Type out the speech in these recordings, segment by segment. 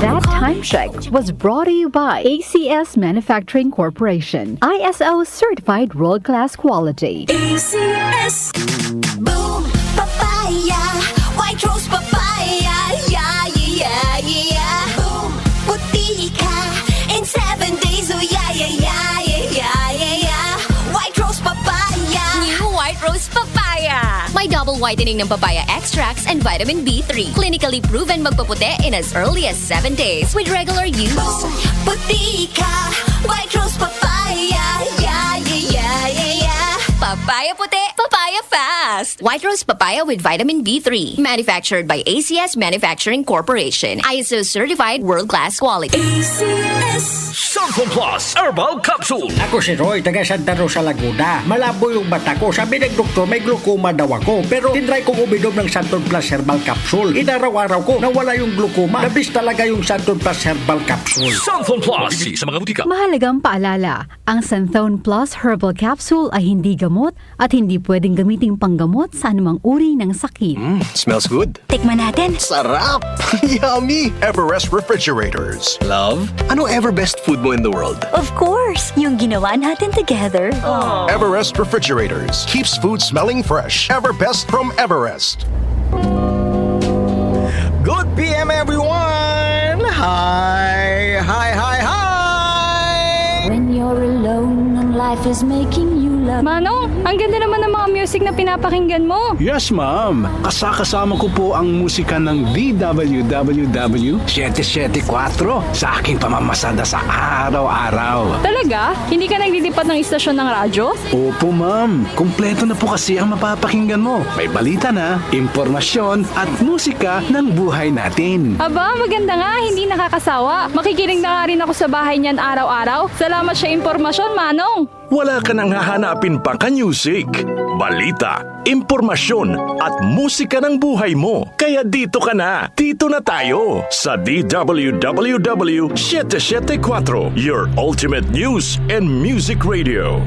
That time check was brought to you by ACS Manufacturing Corporation, ISO certified world-class quality. ACS Boom Papaya White Rose Papaya Yeah, yeah, yeah Boom Puti ka in 7 days Oh yeah, yeah, yeah, yeah, yeah, yeah White Rose Papaya New White Rose Papaya. May double whitening ng papaya extracts and vitamin B3. Clinically proven magpaputi in as early as 7 days with regular use. Boom Puti ka White Rose Papaya Yeah, yeah, yeah, yeah, yeah Papaya puti, papaya fast. White Rose Papaya with vitamin B3. Manufactured by ACS Manufacturing Corporation. ISO certified world-class quality. ACS Santon Plus Herbal Capsule. Ako si Roy, taga Santa Rosa, Laguna. Malabo yung mata ko. Sabi ng doktor, may glaucoma daw ako. Pero tinry kong uminom ng Santon Plus Herbal Capsule. Inaraw-araw ko, nawala yung glaucoma. Nabis talaga yung Santon Plus Herbal Capsule. Santon Plus. Bibili sa mga butika. Mahalagang paalala, ang Santhone Plus Herbal Capsule ay hindi gamot at hindi pwedeng gamiting panggamot sa anumang uri ng sakit. Smells good. Tikman natin Sarap! Yummy! Everest Refrigerators. Love. Ano ever best food mo in the world? Of course, yung ginawa natin together. Everest Refrigerators. Keeps food smelling fresh. Everbest from Everest. Good PM everyone! Hi! Hi, hi, hi! When you're alone and life is making you love. Manong, ang ganda naman ng mga music na pinapakinggan mo. Yes, ma'am. Kasama ko po ang musika ng DWWW 774 sa aking pamamasada sa araw-araw. Talaga? Hindi ka naglilipat ng istasyon ng radyo? Opo, ma'am. Kumpleto na po kasi ang mapapakinggan mo. May balita na, impormasyon at musika ng buhay natin. Aba, maganda nga, hindi nakakasawa. Makikinig na nga rin ako sa bahay niyan araw-araw. Salamat sa impormasyon, Manong. Wala ka nang hahanapin pang ka-music, balita, impormasyon at musika ng buhay mo. Kaya dito ka na. Dito na tayo sa DWWW 774, your ultimate news and music radio.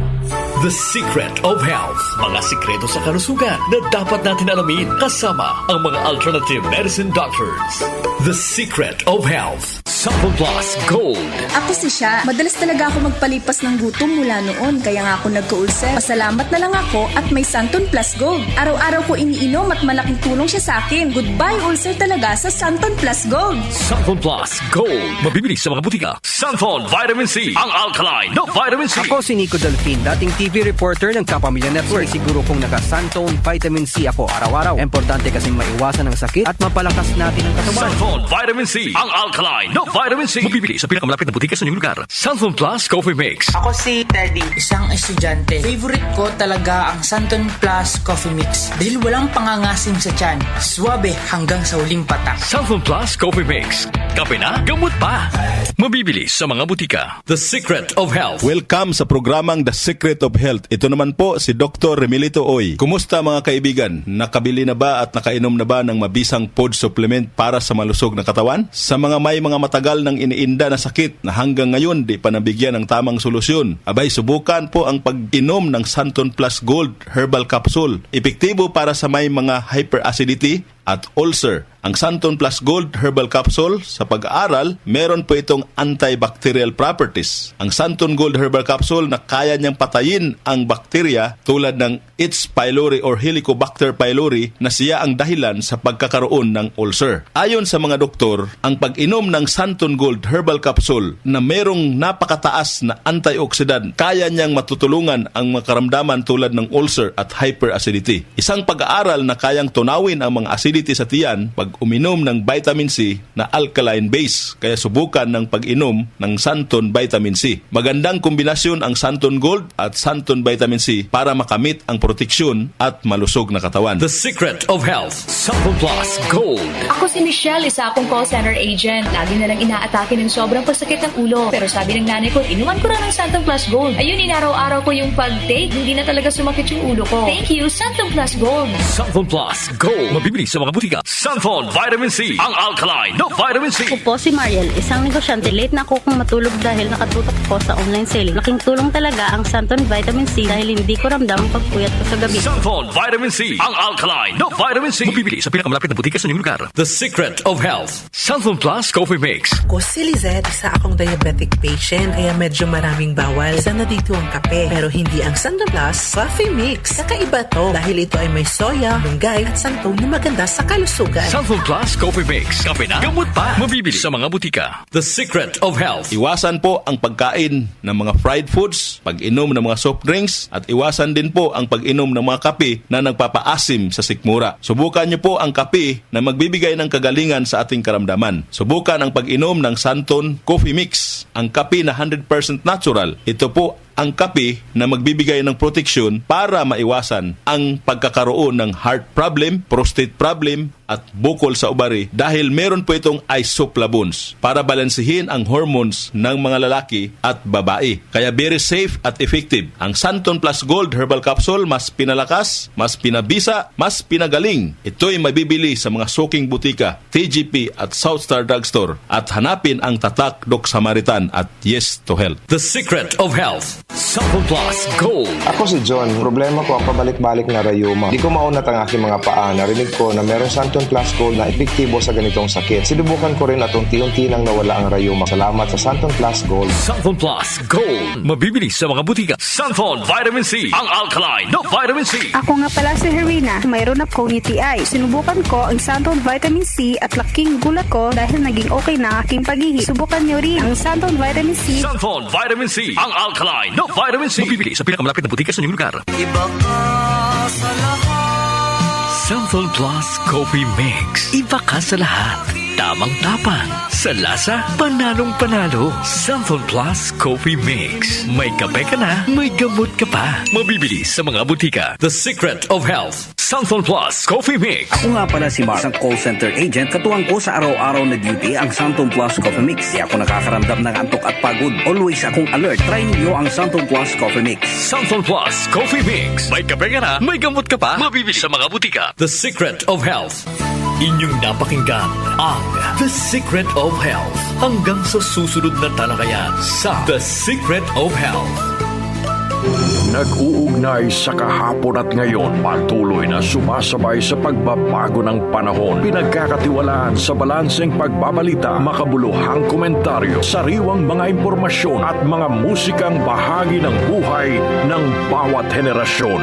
The Secret of Health. Mga sikreto sa kalusugan na dapat natin alamin kasama ang mga alternative medicine doctors. The Secret of Health. Santon Plus Gold. Ako si Sha. Madalas talaga ako magpalipas ng gutom mula noon. Kaya nga ako nagka-ulcer. Pasalamat na lang ako at may Santon Plus Gold. Araw-araw ko iniinom at malaking tulong siya sa akin. Goodbye ulcer talaga sa Santon Plus Gold. Santon Plus Gold. Mabibili sa mga butika. Santon Vitamin C. Ang alkaline na vitamin C. Ako si Nico Delfin, dating TV reporter ng Kapamilya Network. Siguro kong naka-Santon Vitamin C ako araw-araw. Importante kasing maiwasan ang sakit at mapalakas natin ang katawan. Santon Vitamin C. Ang alkaline na vitamin C. Mabibili sa pinakamalapit na butika sa inyong lugar. Santon Plus Coffee Mix. Ako si Teddy, isang estudyante. Favorite ko talaga ang Santon Plus Coffee Mix dahil walang pangangasim sa tiyan. Suwabe hanggang sa huling patak. Santon Plus Coffee Mix. Kape na, gamot pa. Mabibili sa mga butika. The Secret of Health. Welcome sa programang The Secret of Health. Ito naman po si Dr. Remilito Oy. Kumusta mga kaibigan? Nakabili na ba at nakainom na ba ng mabisang food supplement para sa malusog na katawan? Sa mga may mga matagal nang iniinda na sakit na hanggang ngayon di pa nabigyan ng tamang solusyon, abay subukan po ang pag-inom ng Santon Plus Gold Herbal Capsule. Epektibo para sa may mga hyperacidity at ulcer. Ang Santon Plus Gold Herbal Capsule, sa pag-aaral, meron po itong antibacterial properties. Ang Santon Gold Herbal Capsule na kaya niyang patayin ang bakterya tulad ng H. pylori or Helicobacter pylori na siya ang dahilan sa pagkakaroon ng ulcer. Ayon sa mga doktor, ang pag-inom ng Santon Gold Herbal Capsule na merong napakataas na antioxidant, kaya niyang matutulungan ang mga karamdaman tulad ng ulcer at hyperacidity. Isang pag-aaral na kayang tunawin ang mga acidity sa tiyan pag uminom ng vitamin C na alkaline base. Kaya subukan ng pag-inom ng Santon Vitamin C. Magandang kombinasyon ang Santon Gold at Santon Vitamin C para makamit ang proteksyon at malusog na katawan. The Secret of Health. Santon Plus Gold. Ako si Michelle, isa akong call center agent. Lagi na lang inaatake ng sobrang pasakit ng ulo. Pero sabi ng nanay ko, inuman ko na ng Santon Plus Gold. Ayun, inaraw-araw ko yung pag-take. Hindi na talaga sumakit yung ulo ko. Thank you, Santon Plus Gold. Santon Plus Gold. Mabibili sa mga mga butika. Sunflon Vitamin C, ang alkaline na vitamin C. Ako po si Mariel, isang negosyante. Late na ako kung matulog dahil nakatutok ko sa online selling. Laking tulong talaga ang Santon Vitamin C dahil hindi ko ramdam ang pagpuyat ko sa gabi. Sunflon Vitamin C, ang alkaline na vitamin C. Mabibili sa pinakamalapit na butika sa inyong lugar. The Secret of Health, Sunflon Plus Coffee Mix. Ako si Lizette, isa akong diabetic patient kaya medyo maraming bawal. Isa na dito ang kape pero hindi ang Santon Plus Coffee Mix. Kakaiba to dahil ito ay may soya, lunggay at santol na maganda sa kalusugan. Sunflon Plus Coffee Mix. Kape na, gamot pa. Mabibili sa mga butika. The Secret of Health. Iwasan po ang pagkain ng mga fried foods, pag-inom ng mga soft drinks, at iwasan din po ang pag-inom ng mga kape na nagpapaasim sa sikmura. Subukan niyo po ang kape na magbibigay ng kagalingan sa ating karamdaman. Subukan ang pag-inom ng Santon Coffee Mix, ang kape na 100% natural. Ito po ang kape na magbibigay ng proteksyon para maiwasan ang pagkakaroon ng heart problem, prostate problem, at bukol sa ubari dahil meron po itong isoflavones para balansihin ang hormones ng mga lalaki at babae. Kaya very safe at effective. Ang Santon Plus Gold Herbal Capsule mas pinalakas, mas pinabisa, mas pinagaling. Ito'y mabibili sa mga suking butika, TGP at Southstar Drugstore at hanapin ang tatak Doc Samaritan at Yes to Health. The Secret of Health, Sunflon Plus Gold. Ako si John. Problema ko ang pabalik-balik na rayuma. Di ko maunat ang aking mga paa. Narinig ko na merong Santon Plus Gold na epektibo sa ganitong sakit. Sinubukan ko rin at unti-unti nang nawala ang rayuma. Salamat sa Santon Plus Gold. Sunflon Plus Gold. Mabibili sa mga butika. Sunflon Vitamin C, ang alkaline na vitamin C. Ako nga pala si Herina. Mayroon akong UTI. Sinubukan ko ang Santon Vitamin C at laking gulat ko dahil naging okay na aking paghihi. Subukan niyo rin ang Santon Vitamin C. Sunflon Vitamin C, ang alkaline na vitamin C. Mabibili sa pinakamalapit na butika sa inyong lugar. Iba ka sa lahat. Sunflon Plus Coffee Mix. Iba ka sa lahat. Tamang-tapang. Sa lasa, panalong-panalo. Sunflon Plus Coffee Mix. May kape ka na, may gamot ka pa. Mabibili sa mga butika. The Secret of Health, Sunflon Plus Coffee Mix. Ako nga pala si Mark, isang call center agent. Katuwang ko sa araw-araw na duty ang Santon Plus Coffee Mix. Di ako nakakaramdam ng antok at pagod. Always akong alert. Try niyo ang Santon Plus Coffee Mix. Sunflon Plus Coffee Mix. May kape ka na, may gamot ka pa. Mabibili sa mga butika. The Secret of Health. Inyong napakinggan ang The Secret of Health. Hanggang sa susunod na talakayan sa The Secret of Health. Nag-uugnay sa kahapon at ngayon, patuloy na sumasabay sa pagbabago ng panahon. Pinagkakatiwalaan sa balanseng pagbabalita, makabuluhang komentaryo, sariwang mga impormasyon at mga musikang bahagi ng buhay ng bawat henerasyon.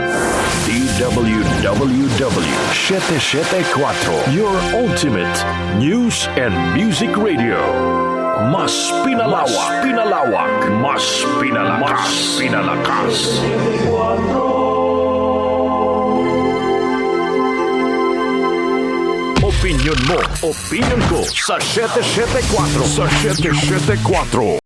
DWWW 774, your ultimate news and music radio. Mas pinalawak, mas pinalakas. Opinyon mo, opinyon ko sa 774. Sa 774.